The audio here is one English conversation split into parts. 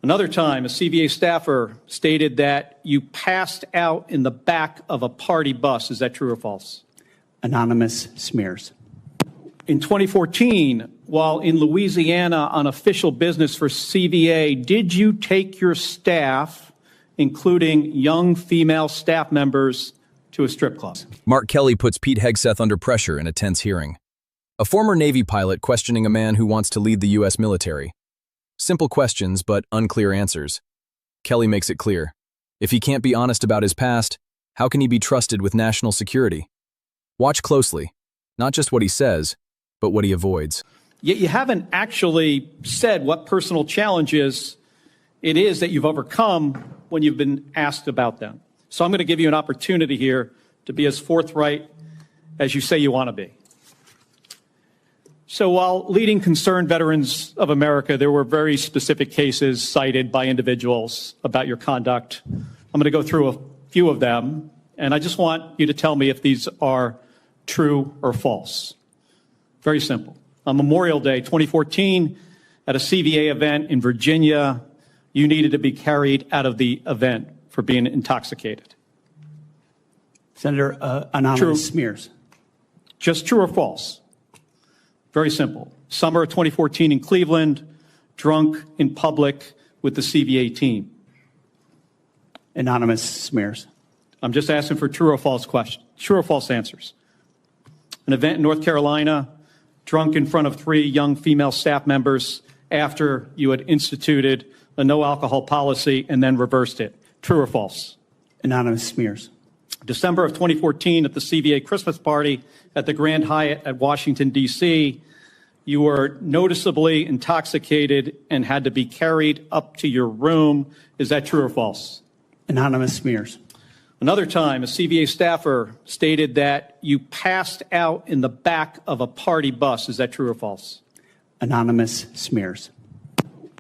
Another time, a CVA staffer stated that you passed out in the back of a party bus. Is that true or false? Anonymous smears. In 2014, while in Louisiana on official business for CVA, did you take your staff, including young female staff members, to a strip club? Mark Kelly puts Pete Hegseth under pressure in a tense hearing. A former Navy pilot questioning a man who wants to lead the U.S. military. Simple questions, but unclear answers. Kelly makes it clear. If he can't be honest about his past, how can he be trusted with national security? Watch closely, not just what he says, but what he avoids. Yet you haven't actually said what personal challenges it is that you've overcome when you've been asked about them. So I'm going to give you an opportunity here to be as forthright as you say you want to be. So while leading Concerned Veterans of America, there were very specific cases cited by individuals about your conduct. I'm going to go through a few of them, and I just want you to tell me if these are true or false. Very simple. On Memorial Day 2014, at a CVA event in Virginia, you needed to be carried out of the event for being intoxicated. Senator, anonymous smears. Just true or false? Very simple. Summer of 2014 in Cleveland, drunk in public with the CVA team. Anonymous smears. I'm just asking for true or false questions. True or false answers. An event in North Carolina, drunk in front of 3 young female staff members after you had instituted a no alcohol policy and then reversed it. True or false? Anonymous smears. December of 2014 at the CVA Christmas party at the Grand Hyatt at Washington, D.C., you were noticeably intoxicated and had to be carried up to your room. Is that true or false? Anonymous smears. Another time, a CVA staffer stated that you passed out in the back of a party bus. Is that true or false? Anonymous smears.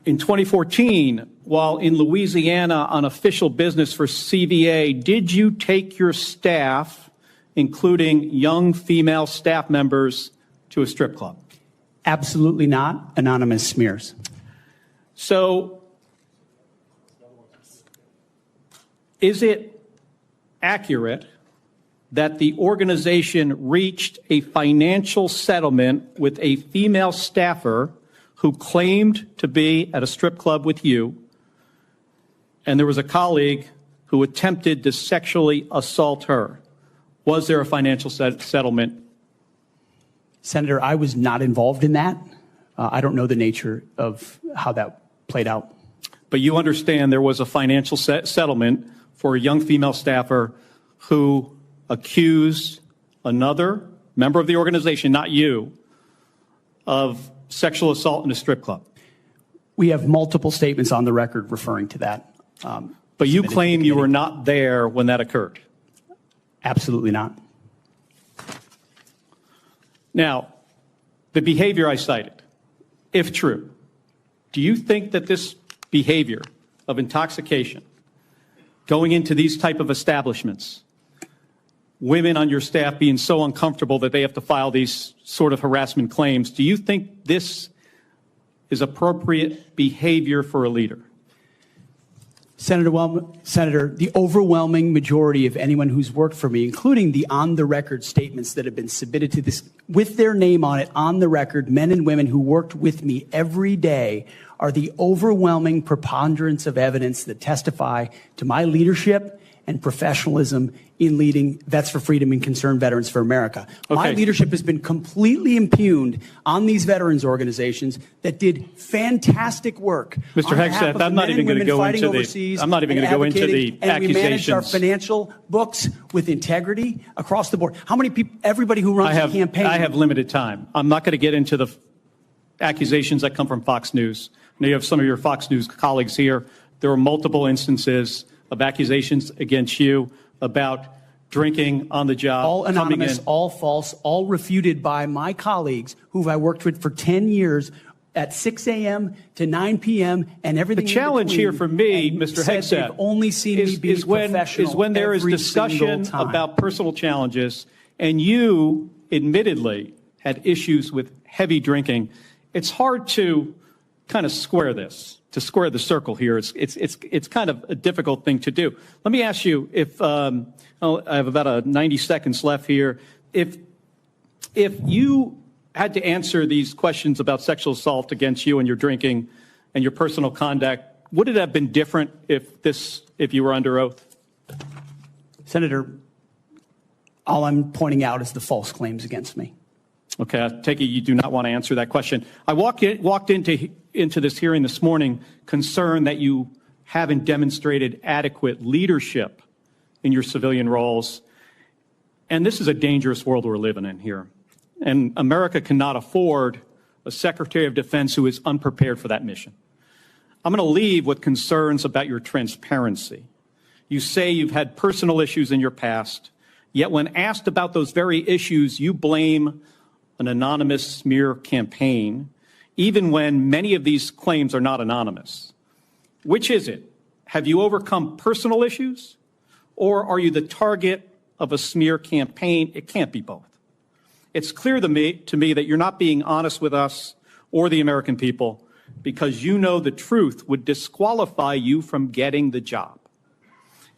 In 2014, while in Louisiana on official business for CVA, did you take your staff, including young female staff members, to a strip club? Absolutely not. Anonymous smears. So, is it accurate that the organization reached a financial settlement with a female staffer who claimed to be at a strip club with you, and there was a colleague who attempted to sexually assault her? Was there a financial settlement? Senator, I was not involved in that. I don't know the nature of how that played out. But you understand there was a financial settlement for a young female staffer who accused another member of the organization, not you, of sexual assault in a strip club. We have multiple statements on the record referring to that. But you claim you were not there when that occurred. Absolutely not. Now, the behavior I cited, if true, do you think that this behavior of intoxication, going into these type of establishments, women on your staff being so uncomfortable that they have to file these sort of harassment claims, do you think this is appropriate behavior for a leader? Senator, the overwhelming majority of anyone who's worked for me, including the on-the-record statements that have been submitted to this, with their name on it, on the record, men and women who worked with me every day, are the overwhelming preponderance of evidence that testify to my leadership and professionalism in leading Vets for Freedom and Concerned Veterans for America. Okay. My leadership has been completely impugned on these veterans organizations that did fantastic work. Mr. Hegseth, I'm not even going to go into the accusations. And we managed our financial books with integrity across the board. How many people, everybody who runs the campaign. I have limited time. I'm not going to get into the accusations that come from Fox News. I know you have some of your Fox News colleagues here. There were multiple instances of accusations against you about drinking on the job. All anonymous, all false, all refuted by my colleagues who I worked with for 10 years at 6 a.m. to 9 p.m. and everything. The challenge here for me, Mr. Hegseth, only seen me be professional is when there is discussion about personal challenges and you admittedly had issues with heavy drinking. It's hard to kind of square this, to square the circle here. It's kind of a difficult thing to do. Let me ask you if, I have about 90 seconds left here. If you had to answer these questions about sexual assault against you and your drinking and your personal conduct, would it have been different if you were under oath? Senator, all I'm pointing out is the false claims against me. Okay, I take it you do not want to answer that question. I walked into this hearing this morning concerned that you haven't demonstrated adequate leadership in your civilian roles. And this is a dangerous world we're living in here. And America cannot afford a Secretary of Defense who is unprepared for that mission. I'm going to leave with concerns about your transparency. You say you've had personal issues in your past, yet when asked about those very issues, you blame an anonymous smear campaign, even when many of these claims are not anonymous. Which is it? Have you overcome personal issues, or are you the target of a smear campaign? It can't be both. It's clear to me that you're not being honest with us or the American people because you know the truth would disqualify you from getting the job.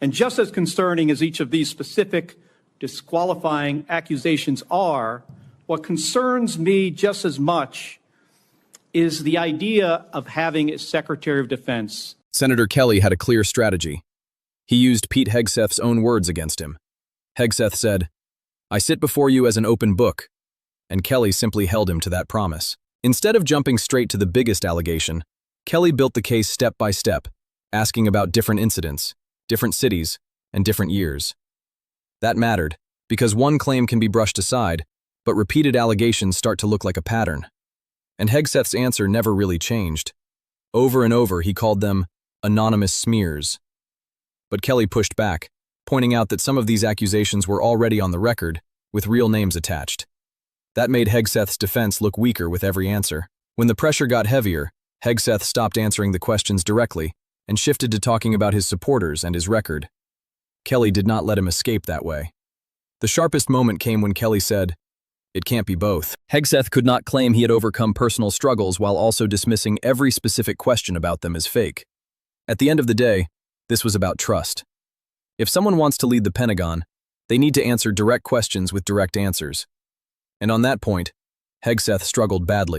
And just as concerning as each of these specific disqualifying accusations are, what concerns me just as much is the idea of having a Secretary of Defense. Senator Kelly had a clear strategy. He used Pete Hegseth's own words against him. Hegseth said, "I sit before you as an open book," and Kelly simply held him to that promise. Instead of jumping straight to the biggest allegation, Kelly built the case step by step, asking about different incidents, different cities, and different years. That mattered, because one claim can be brushed aside, but repeated allegations start to look like a pattern. And Hegseth's answer never really changed. Over and over, he called them anonymous smears. But Kelly pushed back, pointing out that some of these accusations were already on the record, with real names attached. That made Hegseth's defense look weaker with every answer. When the pressure got heavier, Hegseth stopped answering the questions directly and shifted to talking about his supporters and his record. Kelly did not let him escape that way. The sharpest moment came when Kelly said, "It can't be both." Hegseth could not claim he had overcome personal struggles while also dismissing every specific question about them as fake. At the end of the day, this was about trust. If someone wants to lead the Pentagon, they need to answer direct questions with direct answers. And on that point, Hegseth struggled badly.